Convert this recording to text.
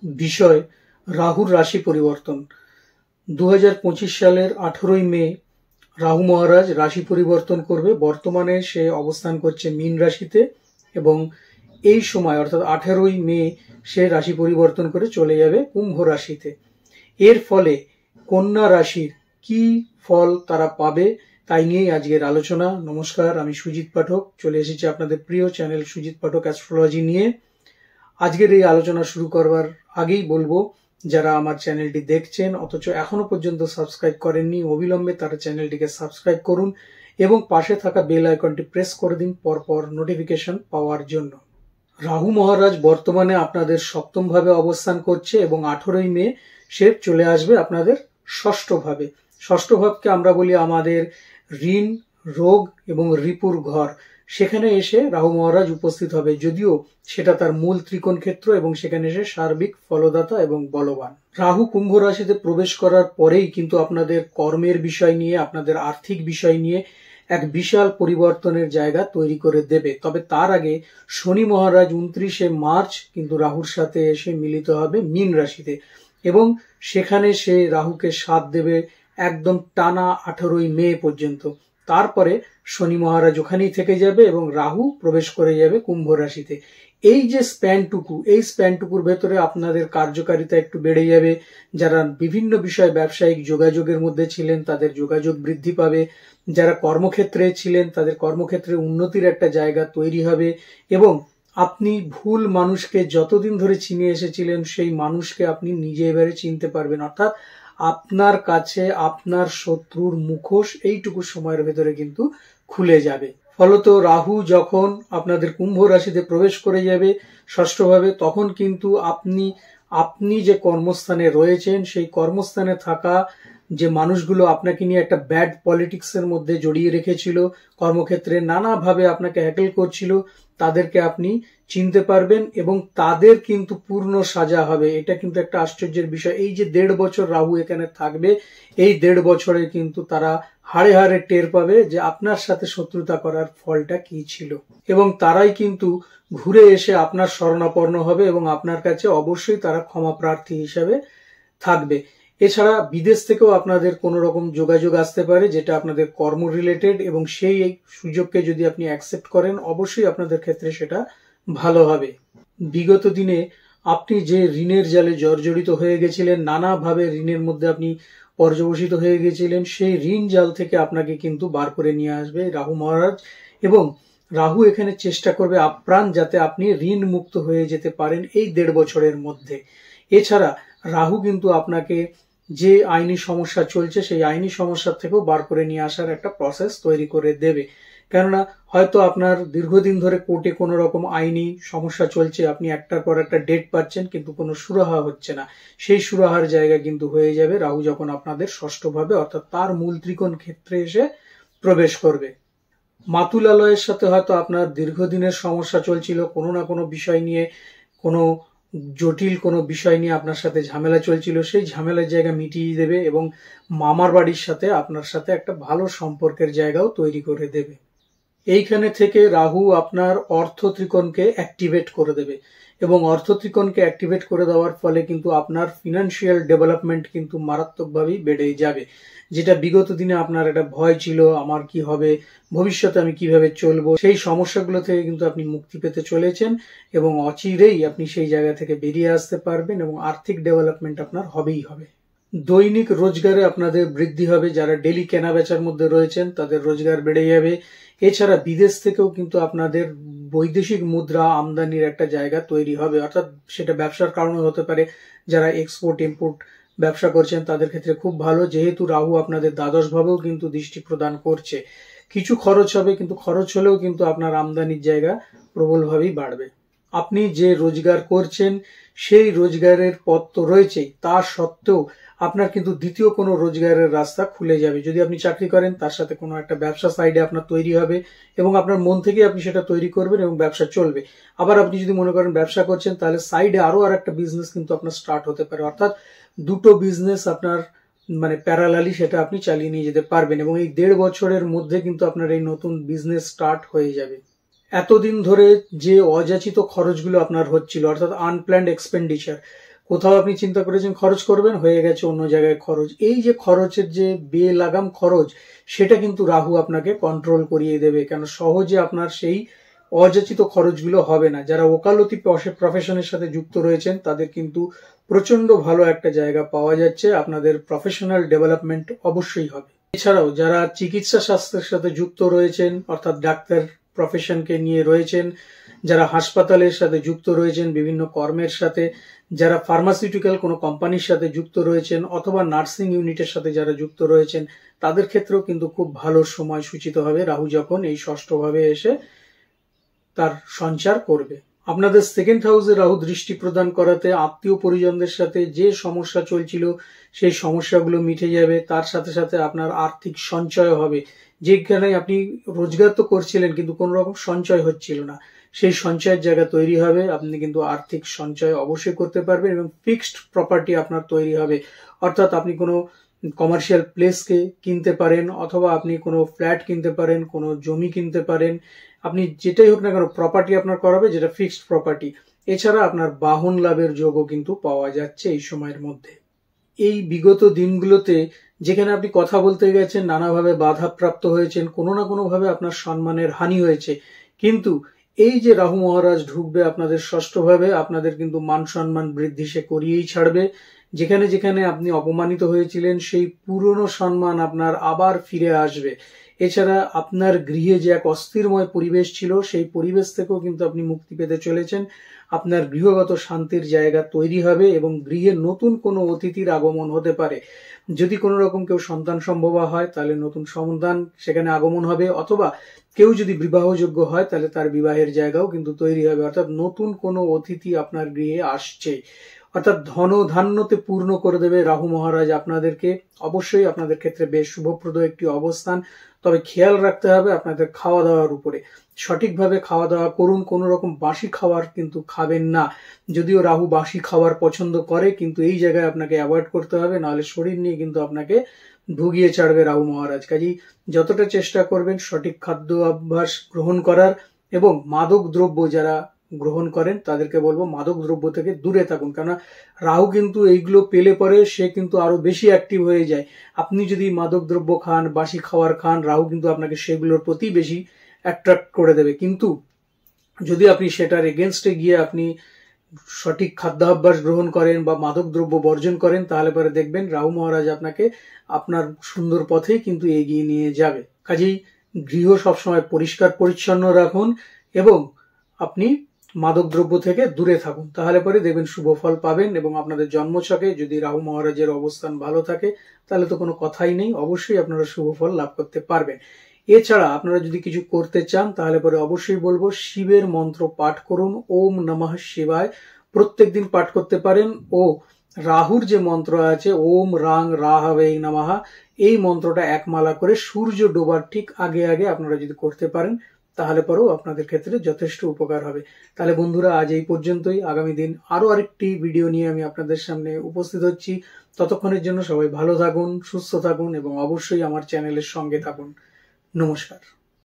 বিষয় রাহুর রাশি পরিবর্তন। 2025 সালের 18ই মে রাহু মহারাজ রাশি পরিবর্তন করবে। বর্তমানে সে অবস্থান করছে মীন রাশিতে এবং এই সময় অর্থাৎ 18ই মে সে রাশি পরিবর্তন করে চলে যাবে কুম্ভ রাশিতে। এর ফলে কন্যা রাশির কি ফল তারা পাবে তাই নিয়েই আজকের আলোচনা। নমস্কার, আমি সুজিত পাঠক চলে এসেছি আপনাদের প্রিয় চ্যানেল সুজিত পাঠক অ্যাস্ট্রোলজি নিয়ে। আজকের এই আলোচনা শুরু করবার আগেই বলবো, যারা আমার চ্যানেলটি দেখছেন অথচ এখনো পর্যন্ত সাবস্ক্রাইব করেননি, অবিলম্বে তারা চ্যানেলটিকে সাবস্ক্রাইব করুন এবং পাশে থাকা বেল আইকনটি প্রেস করে দিন পরপর নোটিফিকেশন পাওয়ার জন্য। রাহু মহারাজ বর্তমানে আপনাদের সপ্তম ভাবে অবস্থান করছে এবং 18ই মে সে চলে আসবে আপনাদের ষষ্ঠ ভাবে। ষষ্ঠ ভাবকে আমরা বলি আমাদের ঋণ, রোগ এবং রিপুর ঘর। সেখানে এসে রাহু মহারাজ উপস্থিত হবে, যদিও সেটা তার মূল ত্রিকোণ ক্ষেত্র এবং সেখানে এসে সার্বিক ফলদাতা এবং বলবান। রাহু কুম্ভ রাশিতে প্রবেশ করার পরেই কিন্তু আপনাদের কর্মের বিষয় নিয়ে, আপনাদের আর্থিক বিষয় নিয়ে এক বিশাল পরিবর্তনের জায়গা তৈরি করে দেবে। তবে তার আগে শনি মহারাজ 29শে মার্চ কিন্তু রাহুর সাথে এসে মিলিত হবে মীন রাশিতে এবং সেখানে সে রাহুকে সাথ দেবে একদম টানা 18ই মে পর্যন্ত। তারপরে শনি মহারাজ ওখানেই থেকে যাবে এবং রাহু প্রবেশ করে যাবে কুম্ভ রাশিতে। এই যে স্প্যানটুকু, এই স্প্যানটুকুর ভেতরে আপনাদের কার্যকারিতা একটু বেড়ে যাবে। যারা বিভিন্ন বিষয় ব্যবসায়িক যোগাযোগের মধ্যে ছিলেন তাদের যোগাযোগ বৃদ্ধি পাবে, যারা কর্মক্ষেত্রে ছিলেন তাদের কর্মক্ষেত্রে উন্নতির একটা জায়গা তৈরি হবে এবং আপনি ভুল মানুষকে যতদিন ধরে চিনে এসেছিলেন সেই মানুষকে আপনি নিজে এবারে চিনতে পারবেন। অর্থাৎ আপনার কাছে আপনার শত্রুর মুখোশ এইটুকু সময়ের ভেতরে কিন্তু খুলে যাবে। ফলত রাহু যখন আপনাদের কুম্ভ রাশিতে প্রবেশ করে যাবে ষষ্ঠভাবে, তখন কিন্তু আপনি যে কর্মস্থানে রয়েছেন সেই কর্মস্থানে থাকা যে মানুষগুলো আপনাকে নিয়ে একটা ব্যাড পলিটিক্সের মধ্যে জড়িয়ে রেখেছিল, কর্মক্ষেত্রে নানাভাবে আপনাকে হ্যাকেল করছিল, তাদেরকে আপনি চিনতে পারবেন এবং তাদের কিন্তু পূর্ণ সাজা হবে। এটা কিন্তু একটা আশ্চর্যের বিষয়। এই যে 1.5 বছর রাহু এখানে থাকবে, এই 1.5 বছরে কিন্তু তারা হাড়ে হাড়ে টের পাবে যে আপনার সাথে শত্রুতা করার ফলটা কি ছিল এবং তারাই কিন্তু ঘুরে এসে আপনার শরণাপন্ন হবে এবং আপনার কাছে অবশ্যই তারা ক্ষমা প্রার্থী হিসাবে থাকবে। এছাড়া বিদেশ থেকেও আপনাদের কোনো রকম যোগাযোগ আসতে পারে যেটা আপনাদের কর্ম রিলেটেড এবং সেই সুযোগকে যদি আপনি অ্যাকসেপ্ট করেন অবশ্যই আপনাদের ক্ষেত্রে সেটা ভালো হবে। বিগত দিনে আপনি যে ঋণের জালে জর্জরিত হয়ে গেছিলেন, নানাভাবে ঋণের মধ্যে আপনি পর্যবসিত হয়ে গেছিলেন, সেই ঋণ জাল থেকে আপনাকে কিন্তু বার করে নিয়ে আসবে রাহু মহারাজ এবং রাহু এখানে চেষ্টা করবে আপ্রাণ যাতে আপনি ঋণ মুক্ত হয়ে যেতে পারেন এই 1.5 বছরের মধ্যে। এছাড়া রাহু কিন্তু আপনাকে যে আইনি সমস্যা চলছে সেই আইনি সমস্যার থেকেও বার করে নিয়ে আসার একটা প্রসেস তৈরি করে দেবে। কেননা হয়তো আপনার দীর্ঘদিন ধরে কোর্টে কোনো রকম আইনি সমস্যা চলছে, আপনি একটার পর একটা ডেট পাচ্ছেন কিন্তু কোনো সুরাহা হচ্ছে না, সেই সুরাহার জায়গা কিন্তু হয়ে যাবে রাহু যখন আপনাদের ষষ্ঠভাবে অর্থাৎ তার মূল ত্রিকোণ ক্ষেত্রে এসে প্রবেশ করবে। মাতুলালয়ের সাথে হয়তো আপনার দীর্ঘদিনের সমস্যা চলছিল, কোনো না কোনো বিষয় নিয়ে, কোনো জটিল কোনো বিষয় নিয়ে আপনার সাথে ঝামেলা চলছিল, সেই ঝামেলার জায়গা মিটিয়ে দেবে এবং মামার বাড়ির সাথে আপনার সাথে একটা ভালো সম্পর্কের জায়গাও তৈরি করে দেবে। এইখানে থেকে রাহু আপনার অর্থ ত্রিকোণকে অ্যাক্টিভেট করে দেবে এবং অর্থ ত্রিকোণকে অ্যাক্টিভেট করে দেওয়ার ফলে কিন্তু আপনার ফিনান্সিয়াল ডেভেলপমেন্ট কিন্তু মারাত্মকভাবেই বেড়ে যাবে। যেটা বিগত দিনে আপনার একটা ভয় ছিল, আমার কি হবে, ভবিষ্যতে আমি কিভাবে চলবো, সেই সমস্যাগুলো থেকে কিন্তু আপনি মুক্তি পেতে চলেছেন এবং অচিরেই আপনি সেই জায়গা থেকে বেরিয়ে আসতে পারবেন এবং আর্থিক ডেভেলপমেন্ট আপনার হবেই হবে। দৈনিক রোজগারে আপনাদের বৃদ্ধি হবে, যারা ডেলি কেনা বেচার মধ্যে রয়েছেন তাদের রোজগার বেড়ে যাবে। এছাড়া বিদেশ থেকেও কিন্তু আপনাদের বৈদেশিক মুদ্রা আমদানির একটা জায়গা তৈরি হবে, অর্থাৎ সেটা ব্যবসার কারণে হতে পারে। যারা এক্সপোর্ট ইম্পোর্ট ব্যবসা করছেন তাদের ক্ষেত্রে খুব ভালো, যেহেতু রাহু আপনাদের দ্বাদশ ভাবেও কিন্তু দৃষ্টি প্রদান করছে। কিছু খরচ হবে কিন্তু খরচ হলেও কিন্তু আপনার আমদানির জায়গা প্রবলভাবেই বাড়বে। আপনি যে রোজগার করছেন সেই রোজগারের পথ তো রয়েছেই, তা সত্ত্বেও আপনার কিন্তু দ্বিতীয় কোনো রোজগারের রাস্তা খুলে যাবে। যদি আপনি চাকরি করেন তার সাথে কোনো একটা ব্যবসা সাইডে আপনার তৈরি হবে এবং আপনার মন থেকে আপনি সেটা তৈরি করবেন এবং ব্যবসা চলবে। আবার আপনি যদি মনে করেন ব্যবসা করছেন তাহলে সাইডে আরো আর একটা বিজনেস কিন্তু আপনার স্টার্ট হতে পারে, অর্থাৎ দুটো বিজনেস আপনার প্যারালালি সেটা আপনি চালিয়ে নিয়ে যেতে পারবেন এবং এই 1.5 বছরের মধ্যে কিন্তু আপনার এই নতুন বিজনেস স্টার্ট হয়ে যাবে। এতদিন ধরে যে অযাচিত খরচগুলো আপনার হচ্ছিল, অর্থাৎ আনপ্ল্যান্ড এক্সপেন্ডিচার, কোথাও আপনি চিন্তা করেছেন খরচ করবেন, হয়ে গেছে অন্য জায়গায় খরচ। এই যে খরচের যে বেলাগাম খরচ, সেটা কিন্তু রাহু আপনাকে কন্ট্রোল করিয়ে দেবে, কেন সহজে আপনার সেই অযাচিত খরচগুলো হবে না। যারা ওকালতি প্রফেশনের সাথে যুক্ত রয়েছেন তাদের কিন্তু প্রচন্ড ভালো একটা জায়গা পাওয়া যাচ্ছে, আপনাদের প্রফেশনাল ডেভেলপমেন্ট অবশ্যই হবে। এছাড়াও যারা চিকিৎসা শাস্ত্রের সাথে যুক্ত রয়েছেন, অর্থাৎ ডাক্তার প্রফেশনকে নিয়ে রয়েছেন, যারা হাসপাতালের সাথে যুক্ত রয়েছেন বিভিন্ন কর্মের সাথে, যারা ফার্মাসিউটিক্যাল কোনো কোম্পানির সাথে যুক্ত রয়েছেন, অথবা নার্সিং ইউনিটের সাথে যারা যুক্ত রয়েছেন, তাদের ক্ষেত্রেও কিন্তু খুব ভালো সময় সূচিত হবে রাহু যখন এই ষষ্ঠভাবে এসে তার সঞ্চার করবে। আপনাদের সেকেন্ড হাউসে রাহু দৃষ্টি প্রদান করাতে আত্মীয় পরিজনদের সাথে যে সমস্যা চলছিল সেই সমস্যাগুলো মিটে যাবে, তার সাথে সাথে আপনার আর্থিক সঞ্চয় হবে। যেখানে আপনি রোজগার তো করছিলেন কিন্তু কোনো রকম সঞ্চয় হচ্ছিল না, সেই সঞ্চয়ের জায়গা তৈরি হবে, আপনি কিন্তু আর্থিক সঞ্চয় অবশ্যই করতে পারবেন এবং ফিক্সড প্রপার্টি আপনার তৈরি হবে। অর্থাৎ আপনি কোনো কমার্শিয়াল প্লেসকে কিনতে পারেন, অথবা আপনি কোনো ফ্ল্যাট কিনতে পারেন, কোনো জমি কিনতে পারেন, আপনি যেটাই হোক না কেন প্রপার্টি আপনার করাবে, যেটা ফিক্সড প্রপার্টি। এছাড়া আপনার বাহন লাভের যোগও কিন্তু পাওয়া যাচ্ছে এই সময়ের মধ্যে। এই বিগত দিনগুলোতে যেখানে আপনি কথা বলতে গেছেন নানাভাবে বাধাপ্রাপ্ত হয়েছেন, কোনো না কোনো ভাবে আপনার সম্মানের হানি হয়েছে, কিন্তু এই যে রাহু মহারাজ ঢুকবে আপনাদের ষষ্ঠভাবে, আপনাদের কিন্তু মান সম্মান বৃদ্ধি সে করিয়েই ছাড়বে। যেখানে যেখানে আপনি অপমানিত হয়েছিলেন সেই পুরনো সম্মান আপনার আবার ফিরে আসবে। এছাড়া আপনার গৃহে যে এক অস্থিরময় পরিবেশ ছিল সেই পরিবেশ থেকেও কিন্তু আপনি মুক্তি পেতে চলেছেন। আপনার গৃহগত শান্তির জায়গা তৈরি হবে এবং গৃহে নতুন কোনো অতিথির আগমন হতে পারে। যদি কোনো রকম কেউ সন্তান সম্ভব হয় তাহলে নতুন সন্তান সেখানে আগমন হবে, অথবা কেউ যদি বিবাহযোগ্য হয় তাহলে তার বিবাহের জায়গাও কিন্তু তৈরি হবে। অর্থাৎ নতুন কোনো অতিথি আপনার গৃহে আসছে, অর্থাৎ ধন ধান্যতে পূর্ণ করে দেবে রাহু মহারাজ আপনাদেরকে। অবশ্যই আপনাদের ক্ষেত্রে বেশ শুভপ্রদ একটি অবস্থান, তবে খেয়াল রাখতে হবে আপনাদের খাওয়া দাওয়ার উপরে। সঠিকভাবে খাওয়া দাওয়া করুন, কোনো রকম বাসি খাবার কিন্তু খাবেন না। যদিও রাহু বাসি খাবার পছন্দ করে, কিন্তু এই জায়গায় আপনাকে অ্যাভয়েড করতে হবে, নাহলে শরীর নিয়ে কিন্তু আপনাকে ভুগিয়ে ছাড়বে রাহু মহারাজ। কাজেই যতটা চেষ্টা করবেন সঠিক খাদ্য অভ্যাস গ্রহণ করার, এবং মাদক দ্রব্য যারা গ্রহণ করেন তাদেরকে বলবো মাদক দ্রব্য থেকে দূরে থাকুন, কেননা রাহু কিন্তু এইগুলো পেলে পরে সে কিন্তু আরো বেশি অ্যাক্টিভ হয়ে যায়। আপনি যদি মাদক দ্রব্য খান, বাসি খাবার খান, রাহু কিন্তু আপনাকে সেগুলোর প্রতি বেশি অ্যাট্রাক্ট করে দেবে। কিন্তু যদি আপনি সেটার এগেনস্টে গিয়ে আপনি সঠিক খাদ্যাভ্যাস গ্রহণ করেন বা মাদক দ্রব্য বর্জন করেন, তাহলে পরে দেখবেন রাহু মহারাজ আপনাকে আপনার সুন্দর পথে কিন্তু এগিয়ে নিয়ে যাবে। কাজেই গৃহ সবসময় পরিষ্কার পরিচ্ছন্ন রাখুন এবং আপনি মাদক দ্রব্য থেকে দূরে থাকুন, তাহলে পরে দেখবেন শুভ ফল পাবেন। এবং আপনাদের জন্মছকে যদি রাহু মহারাজের অবস্থান ভালো থাকে তাহলে তো কোনো কথাই নেই, অবশ্যই আপনারা শুভ ফল লাভ করতে পারবেন। এছাড়া আপনারা যদি কিছু করতে চান তাহলে পরে অবশ্যই বলবো শিবের মন্ত্র পাঠ করুন, ওম নমঃ শিবায়, প্রত্যেকদিন পাঠ করতে পারেন। ও রাহুর যে মন্ত্র আছে ওম রাং রাহবে নমঃ, এই মন্ত্রটা এক মালা করে সূর্য ডোবার ঠিক আগে আগে আপনারা যদি করতে পারেন তাহলে পরেও আপনাদের ক্ষেত্রে যথেষ্ট উপকার হবে। তাহলে বন্ধুরা আজ এই পর্যন্তই, আগামী দিন আরো আরেকটি ভিডিও নিয়ে আমি আপনাদের সামনে উপস্থিত হচ্ছি। ততক্ষণের জন্য সবাই ভালো থাকুন, সুস্থ থাকুন এবং অবশ্যই আমার চ্যানেলের সঙ্গে থাকুন। নমস্কার।